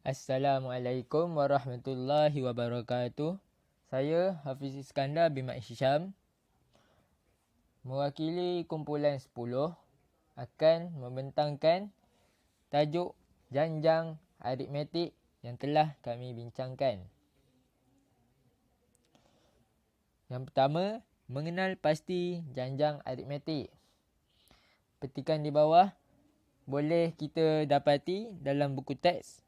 Assalamualaikum warahmatullahi wabarakatuh. Saya Hafiz Iskandar bin Mat Hisham, mewakili kumpulan 10 akan membentangkan tajuk janjang aritmetik yang telah kami bincangkan. Yang pertama, mengenal pasti janjang aritmetik. Petikan di bawah boleh kita dapati dalam buku teks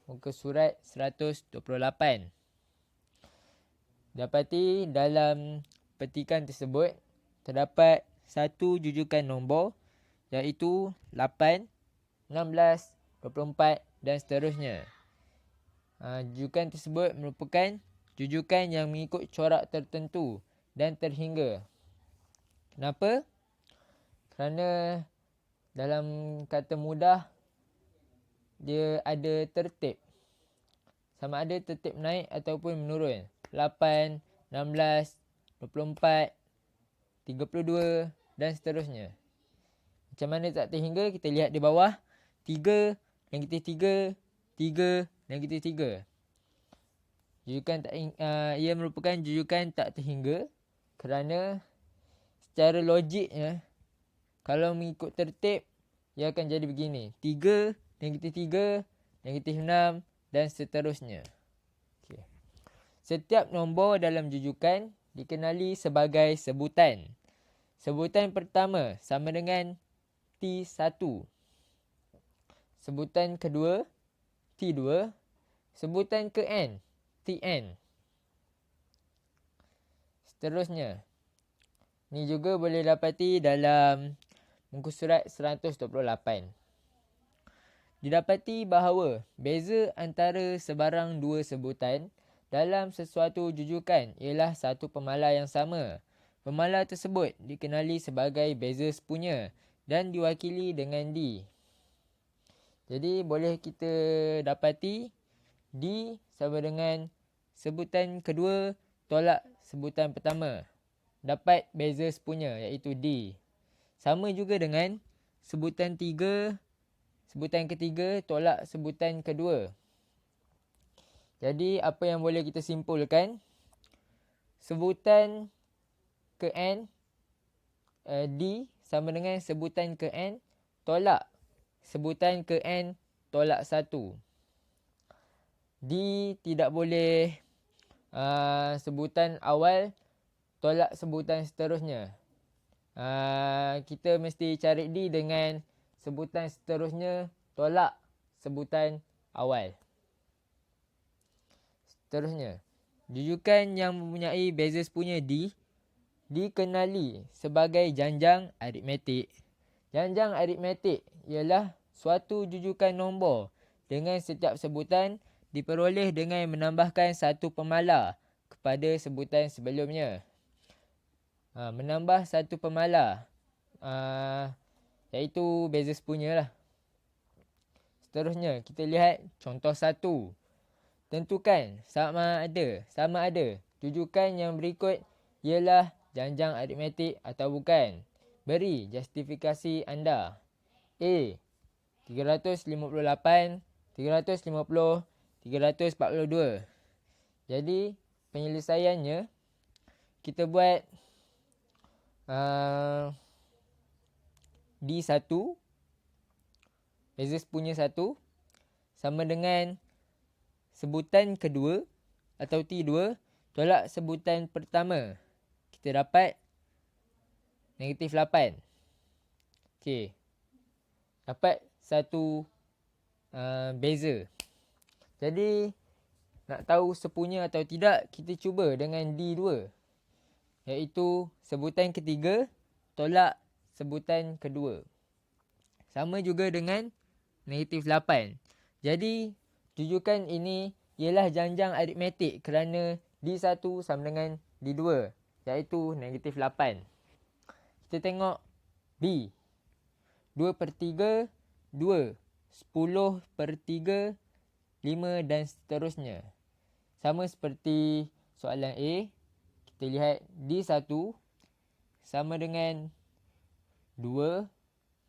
muka surat 128. Dapati dalam petikan tersebut terdapat satu jujukan nombor iaitu 8, 16, 24 dan seterusnya. Jujukan tersebut merupakan jujukan yang mengikut corak tertentu dan terhingga. Kenapa? Kerana dalam kata mudah dia ada tertib. Sama ada tertib naik ataupun menurun. 8, 16, 24, 32 dan seterusnya. Macam mana tak terhingga, kita lihat di bawah. 3, -3, 3, -3. Jujukan ia merupakan jujukan tak terhingga kerana secara logiknya, kalau mengikut tertib, ia akan jadi begini. 3, -3, -6 dan seterusnya. Okay. Setiap nombor dalam jujukan dikenali sebagai sebutan. Sebutan pertama sama dengan T1. Sebutan kedua T2. Sebutan ke N, Tn. Seterusnya. Ni juga boleh dapati dalam muka surat 128. Didapati bahawa beza antara sebarang dua sebutan dalam sesuatu jujukan ialah satu pemalar yang sama. Pemalar tersebut dikenali sebagai beza sepunya dan diwakili dengan D. Jadi boleh kita dapati D sama dengan sebutan kedua tolak sebutan pertama. Dapat beza sepunya iaitu D. Sama juga dengan sebutan 3, sebutan ketiga tolak sebutan kedua. Jadi apa yang boleh kita simpulkan? Sebutan ke N, D sama dengan sebutan ke N tolak sebutan ke N tolak 1. D tidak boleh sebutan awal tolak sebutan seterusnya. Kita mesti cari D dengan sebutan seterusnya tolak sebutan awal. Seterusnya, jujukan yang mempunyai beza sepunya D dikenali sebagai janjang aritmetik. Janjang aritmetik ialah suatu jujukan nombor dengan setiap sebutan diperoleh dengan menambahkan satu pemalar kepada sebutan sebelumnya. Menambah satu pemalar iaitu beza sepunya lah. Seterusnya, kita lihat contoh 1. Tentukan sama ada jujukan yang berikut ialah janjang aritmetik atau bukan. Beri justifikasi anda. A. 358, 350, 342. Jadi, penyelesaiannya kita buat D1 beza sepunya 1 sama dengan sebutan kedua atau T2 tolak sebutan pertama. Kita dapat -8. Okey. Dapat satu beza. Jadi nak tahu sepunya atau tidak, kita cuba dengan D2. Iaitu sebutan ketiga tolak sebutan kedua. Sama juga dengan -8. Jadi jujukan ini ialah janjang aritmetik kerana D1 sama dengan D2 iaitu -8. Kita tengok B. 2/3, 2, 10/3, 5 dan seterusnya. Sama seperti soalan A. Kita lihat D1 sama dengan 2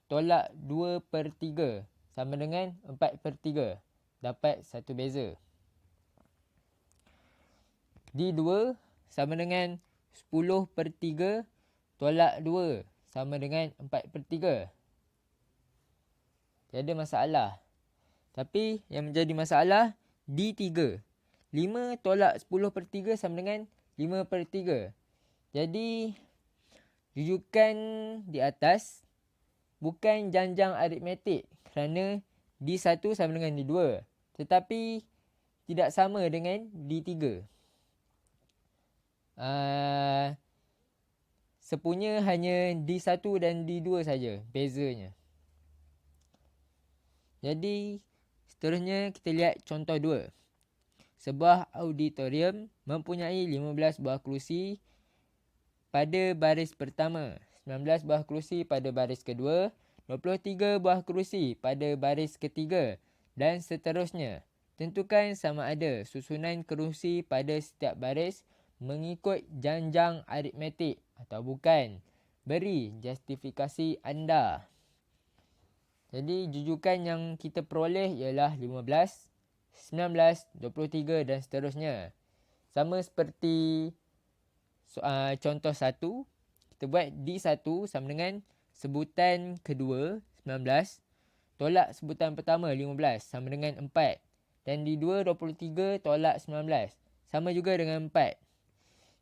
tolak 2/3 sama dengan 4/3. dapat satu beza. D2 sama dengan 10/3 tolak 2 sama dengan 4/3. Tiada masalah. Tapi yang menjadi masalah D3. 5 tolak 10/3 sama dengan 5/3. Jadi rujukan di atas bukan janjang aritmetik kerana D1 sama dengan D2. Tetapi tidak sama dengan D3. Sepunya hanya D1 dan D2 saja bezanya. Jadi seterusnya kita lihat contoh 2. Sebuah auditorium mempunyai 15 buah kerusi pada baris pertama, 19 buah kerusi pada baris kedua, 23 buah kerusi pada baris ketiga dan seterusnya. Tentukan sama ada susunan kerusi pada setiap baris mengikut janjang aritmetik atau bukan. Beri justifikasi anda. Jadi jujukan yang kita peroleh ialah 15, 19, 23 dan seterusnya. Sama seperti contoh 1, kita buat D1 sama dengan sebutan kedua 19 tolak sebutan pertama 15 sama dengan 4. Dan D2 23 tolak 19 sama juga dengan 4.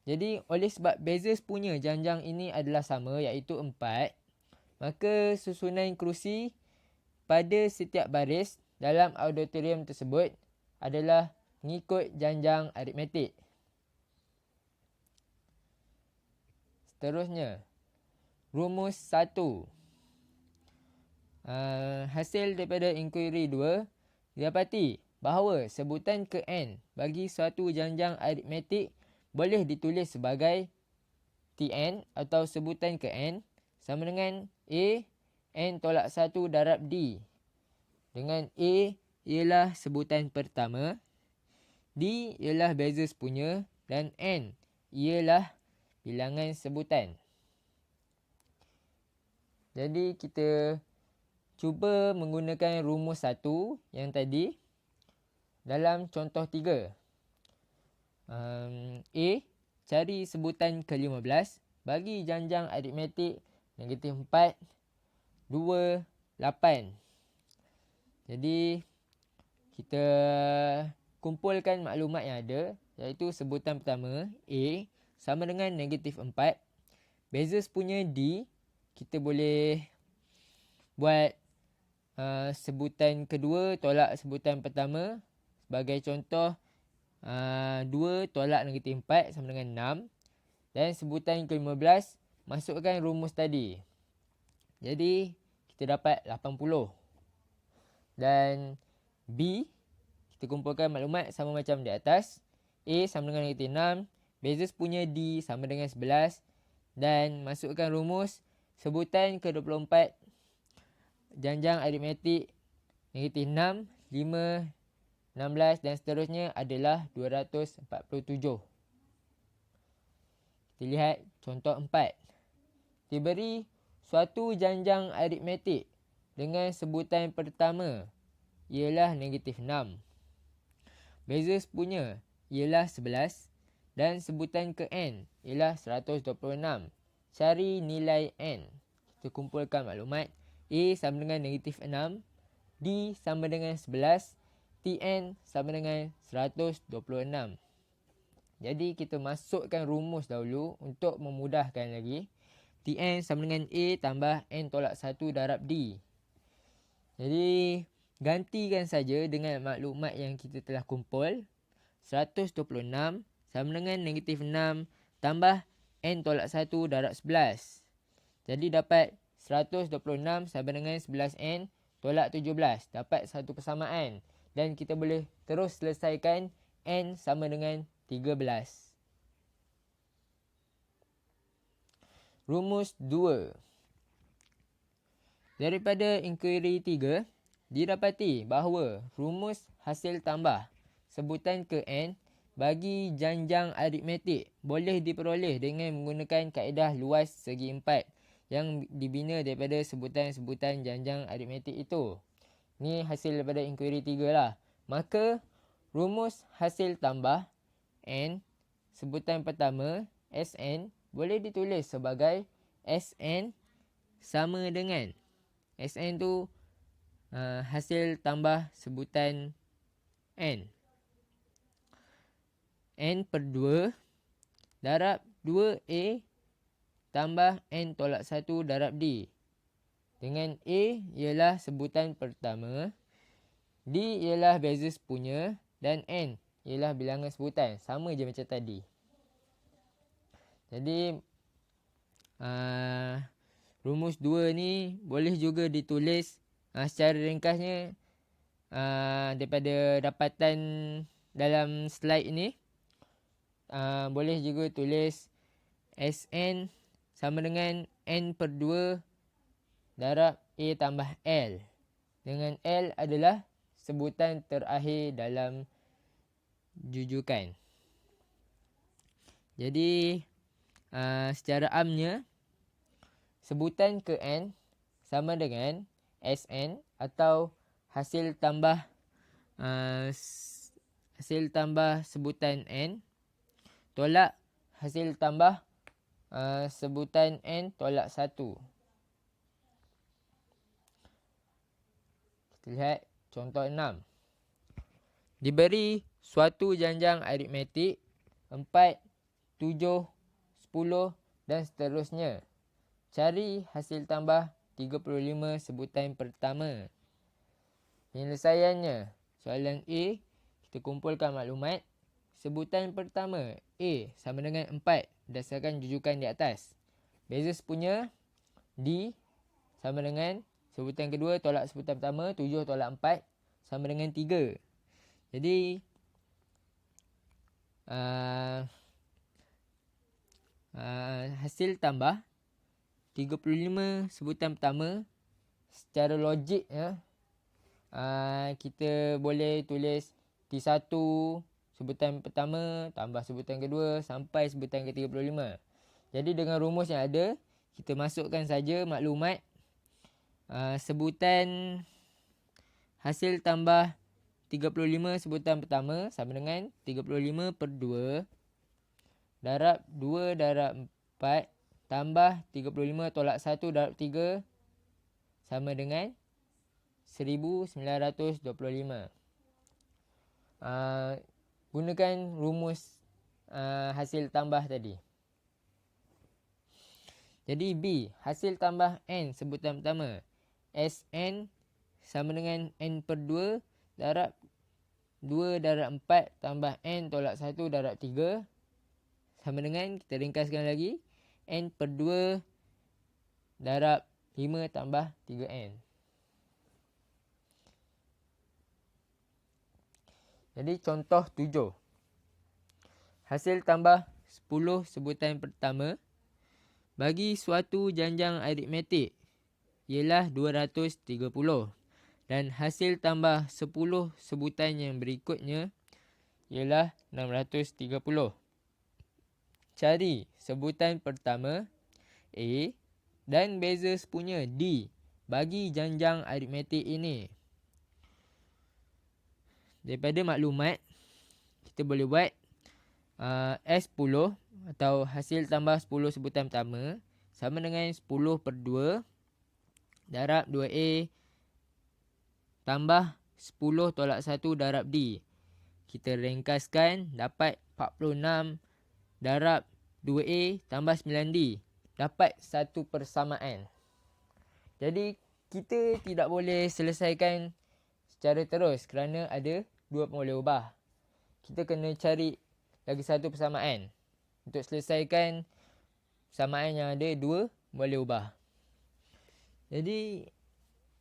Jadi oleh sebab beza sepunya janjang ini adalah sama iaitu 4, maka susunan kerusi pada setiap baris dalam auditorium tersebut adalah mengikut janjang aritmetik. Seterusnya, rumus 1. Hasil daripada inquiry 2, didapati bahawa sebutan ke n bagi suatu janjang aritmetik boleh ditulis sebagai Tn atau sebutan ke n sama dengan A n tolak 1 darab D. Dengan A ialah sebutan pertama, D ialah beza sepunya dan n ialah bilangan sebutan. Jadi kita cuba menggunakan rumus 1 yang tadi dalam contoh 3. A, cari sebutan ke-15 bagi janjang aritmetik negatif 4, 2, 8. Jadi kita kumpulkan maklumat yang ada iaitu sebutan pertama A sama dengan negatif 4. Beza sepunya D, kita boleh buat sebutan kedua tolak sebutan pertama. Sebagai contoh 2 tolak negatif 4 sama dengan 6. Dan sebutan ke-15 masukkan rumus tadi. Jadi kita dapat 80. Dan B, kita kumpulkan maklumat sama macam di atas. A sama dengan negatif 6. Beza sepunya D sama dengan 11. Dan masukkan rumus sebutan ke-24 janjang aritmetik negatif 6, 5, 16 dan seterusnya adalah 247. Kita lihat contoh 4. Diberi suatu janjang aritmetik dengan sebutan pertama ialah negatif 6. Beza sepunya ialah 11 dan sebutan ke n ialah 126. Cari nilai n. Kita kumpulkan maklumat. A sama dengan negatif 6. D sama dengan 11. Tn sama dengan 126. Jadi kita masukkan rumus dahulu untuk memudahkan lagi. Tn sama dengan A tambah n tolak 1 darab D. Jadi gantikan saja dengan maklumat yang kita telah kumpul. 126 sama dengan negatif 6 tambah n tolak 1 darab 11. Jadi dapat 126 sama dengan 11n tolak 17. Dapat satu persamaan. Dan kita boleh terus selesaikan n sama dengan 13. Rumus 2. Daripada inquiry 3, didapati bahawa rumus hasil tambah sebutan ke n bagi janjang aritmetik boleh diperoleh dengan menggunakan kaedah luas segi 4 yang dibina daripada sebutan-sebutan janjang aritmetik itu. Ni hasil daripada inquiry 3 lah. maka rumus hasil tambah N sebutan pertama Sn boleh ditulis sebagai Sn sama dengan Sn tu hasil tambah sebutan N. N per 2 darab 2A tambah N tolak 1 darab D. Dengan A ialah sebutan pertama, D ialah beza sepunya dan N ialah bilangan sebutan. Sama je macam tadi. Jadi rumus 2 ni boleh juga ditulis secara ringkasnya daripada dapatan dalam slide ni. Boleh juga tulis Sn sama dengan N per 2 darab A tambah L. Dengan L adalah sebutan terakhir dalam jujukan. Jadi secara amnya sebutan ke N sama dengan Sn atau hasil tambah sebutan N tolak hasil tambah sebutan N tolak 1. Kita lihat contoh 6. Diberi suatu janjang aritmetik 4, 7, 10 dan seterusnya. Cari hasil tambah 35 sebutan pertama. Penyelesaiannya. Soalan A, kita kumpulkan maklumat. Sebutan pertama A sama dengan 4 berdasarkan jujukan di atas. Beza sepunya D sama dengan sebutan kedua tolak sebutan pertama, 7 tolak 4 sama dengan 3. Jadi hasil tambah 35 sebutan pertama secara logik kita boleh tulis T1 sebutan pertama tambah sebutan kedua sampai sebutan ke-35. Jadi dengan rumus yang ada, kita masukkan saja maklumat sebutan hasil tambah 35 sebutan pertama sama dengan 35 per 2 darab 2 darab 4 tambah 35 tolak 1 darab 3 sama dengan 1925. Gunakan rumus hasil tambah tadi. Jadi B, hasil tambah N sebutan pertama. Sn sama dengan N per 2 darab 2 darab 4 tambah N tolak 1 darab 3 sama dengan, kita ringkaskan lagi, N per 2 darab 5 tambah 3N. Jadi contoh 7. Hasil tambah 10 sebutan pertama bagi suatu janjang aritmetik ialah 230 dan hasil tambah 10 sebutan yang berikutnya ialah 630. Cari sebutan pertama A dan beza sepunya D bagi janjang aritmetik ini. Daripada maklumat, kita boleh buat S10 atau hasil tambah 10 sebutan pertama sama dengan 10 per 2 darab 2A tambah 10 tolak 1 darab D. Kita ringkaskan, dapat 46 darab 2A tambah 9D. Dapat satu persamaan. Jadi kita tidak boleh selesaikan secara terus kerana ada dua boleh ubah. Kita kena cari lagi satu persamaan. Untuk selesaikan persamaan yang ada dua boleh ubah. Jadi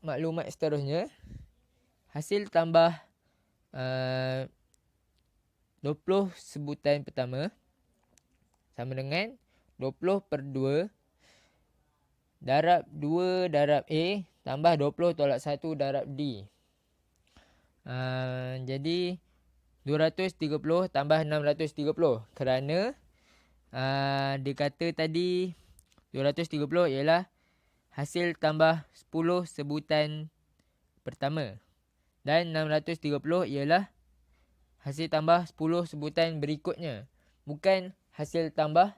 maklumat seterusnya, hasil tambah 20 sebutan pertama sama dengan 20 per 2 darab 2 darab A tambah 20 tolak 1 darab D. Jadi 230 tambah 630 kerana dia kata tadi 230 ialah hasil tambah 10 sebutan pertama Dan 630 ialah hasil tambah 10 sebutan berikutnya. Bukan hasil tambah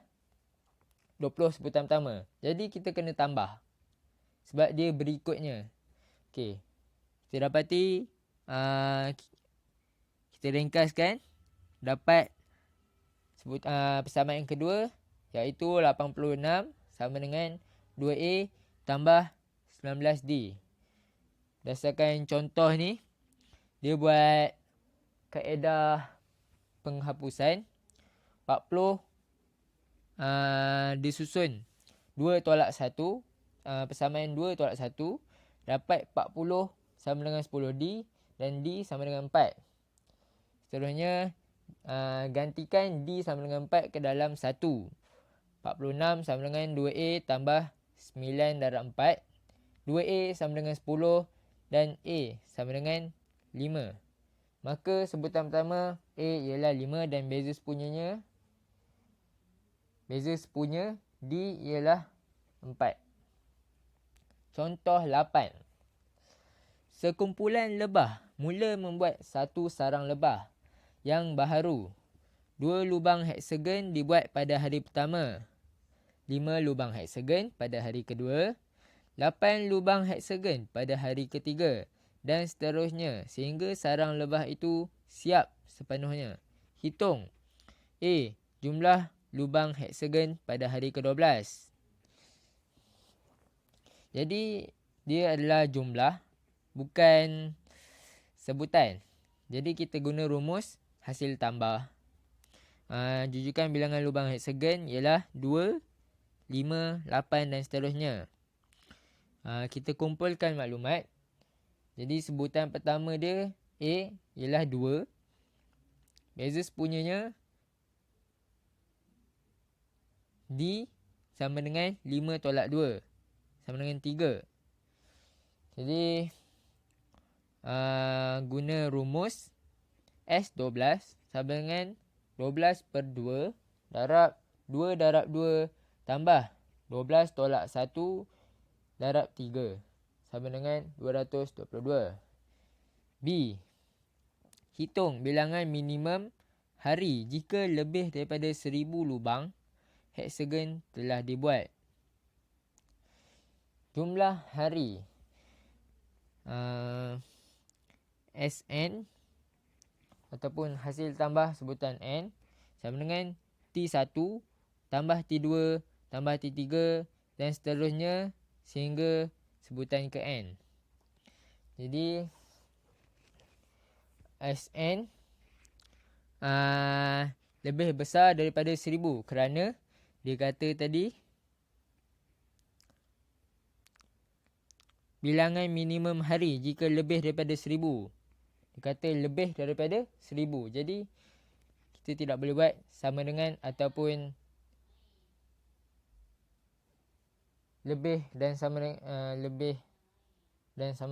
20 sebutan pertama. Jadi kita kena tambah. Sebab dia berikutnya. Okey. Kita dapati kita ringkaskan. Dapat persamaan yang kedua, iaitu 86 sama dengan 2A tambah 19D. Berdasarkan contoh ni, dia buat kaedah penghapusan. 40 disusun 2 tolak 1, persamaan 2 tolak 1, dapat 40 sama dengan 10D dan D sama dengan 4. Seterusnya, gantikan D sama dengan 4 ke dalam 1. 46 sama dengan 2A tambah 9 darab 4. 2A sama dengan 10 dan A sama dengan 5. Maka sebutan pertama A ialah 5 dan beza sepunyanya D ialah 4. Contoh 8. Sekumpulan lebah mula membuat satu sarang lebah yang baharu. 2 lubang heksagon dibuat pada hari pertama. 5 lubang heksagon pada hari kedua. 8 lubang heksagon pada hari ketiga. Dan seterusnya sehingga sarang lebah itu siap sepenuhnya. Hitung A. Jumlah lubang heksagon pada hari ke-12. Jadi dia adalah jumlah, bukan sebutan. Jadi kita guna rumus hasil tambah. Jujukan bilangan lubang heksagon ialah 2, 5, 8 dan seterusnya. Kita kumpulkan maklumat. Jadi sebutan pertama dia A ialah 2. Beza sepunyanya D sama dengan 5 tolak 2 sama dengan 3. Jadi guna rumus S12 sama dengan 12 per 2 darab 2 darab 2 tambah 12 tolak 1 darab 3 sama dengan 222. B. Hitung bilangan minimum hari jika lebih daripada 1000 lubang heksagon telah dibuat. Jumlah hari SN ataupun hasil tambah sebutan N sama dengan T1 tambah T2 tambah T3 dan seterusnya sehingga sebutan ke N. Jadi SN lebih besar daripada 1000 kerana dia kata tadi bilangan minimum hari jika lebih daripada 1000. Dia kata lebih daripada 1000. Jadi kita tidak boleh buat sama dengan ataupun lebih dan sama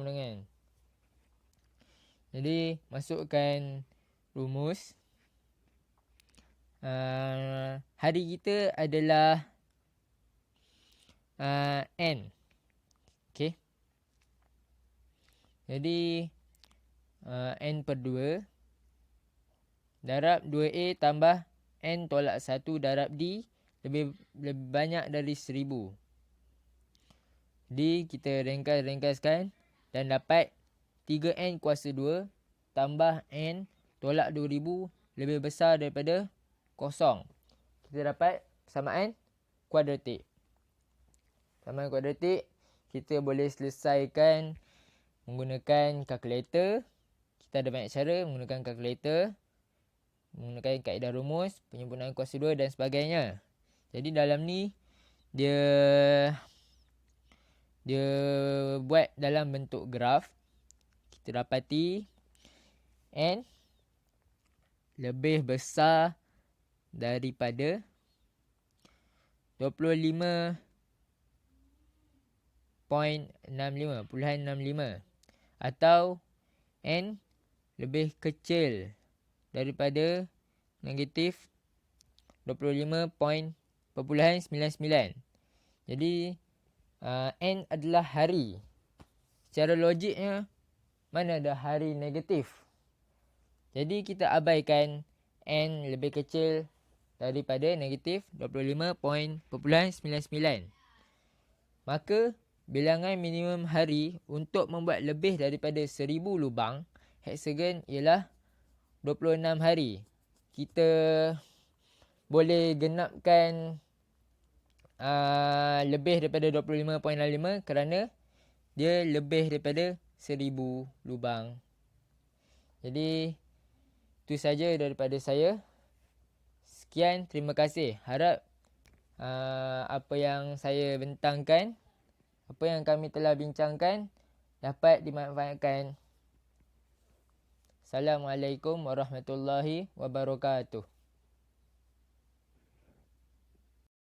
dengan. Jadi masukkan rumus. Hari kita adalah N. Okey. Jadi N per 2 darab 2A tambah N tolak 1 darab D lebih banyak dari 1000. D kita ringkaskan dan dapat 3N kuasa 2 tambah N tolak 2000 lebih besar daripada 0. Kita dapat persamaan kuadratik. Persamaan kuadratik kita boleh selesaikan menggunakan kalkulator. Kita ada banyak cara menggunakan kalkulator, menggunakan kaedah rumus, penyempurnaan kuasa 2 dan sebagainya. Jadi dalam ni dia buat dalam bentuk graf. Kita dapati N lebih besar daripada 25.65 atau N lebih kecil daripada negatif 25.99. Jadi N adalah hari. Secara logiknya mana ada hari negatif. Jadi kita abaikan N lebih kecil daripada negatif 25.99. Maka bilangan minimum hari untuk membuat lebih daripada 1000 lubang heksagon ialah 26 hari. Kita boleh genapkan lebih daripada 25.5 kerana dia lebih daripada 1000 lubang. Jadi itu saja daripada saya. Sekian, terima kasih. Harap apa yang saya bentangkan, apa yang kami telah bincangkan dapat dimanfaatkan. Assalamualaikum warahmatullahi wabarakatuh.